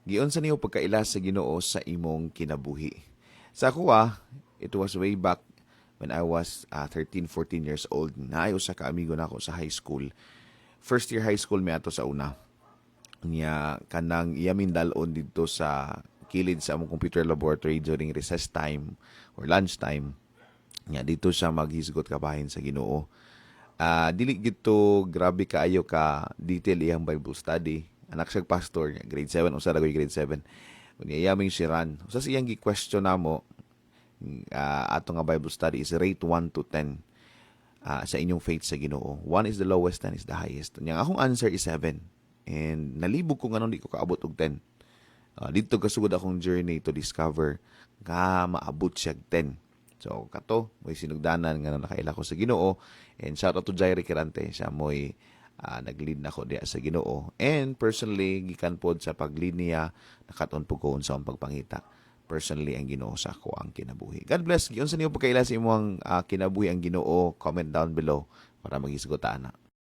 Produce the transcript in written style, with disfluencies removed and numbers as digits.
Giun sa niyo pagkaila sa Ginoo sa imong kinabuhi. Sa ako it was way back when I was 13, 14 years old. Naayo sa kaamigo na ako sa high school. First year high school mi ato sa una. Niya kanang iyamin dalon dito sa kilid sa among computer laboratory during recess time or lunch time. Niya dito siya maghisgot kabahin sa Ginoo. Dili gito grabe kaayo ka detail iyang Bible study. Anak siya pastor, grade 7, usa dagoy grade 7. Yaming si Ran. Usa siyang gi-question namo ato nga Bible study is rate 1 to 10 sa inyong faith sa Ginoo. 1 is the lowest, 10 is the highest. Yang akong answer is 7. And nalibog ko nganon di ko kaabot og 10. Dito kasugod akong journey to discover nga maabot siya 10. So, kato, may sinugdanan nga nakaila ko sa Ginoo. And shout out to Jairi Kirante. Siya mo'y nag-lead na ko diya sa Ginoo. And personally, gikan pod sa pag-lead niya, nakaton po ko sa pagpangita. Personally, ang Ginoo sa ako ang kinabuhi. God bless. Giyon sa niyo pagkaila sa imong kinabuhi ang Ginoo. Comment down below para magisgutaan na.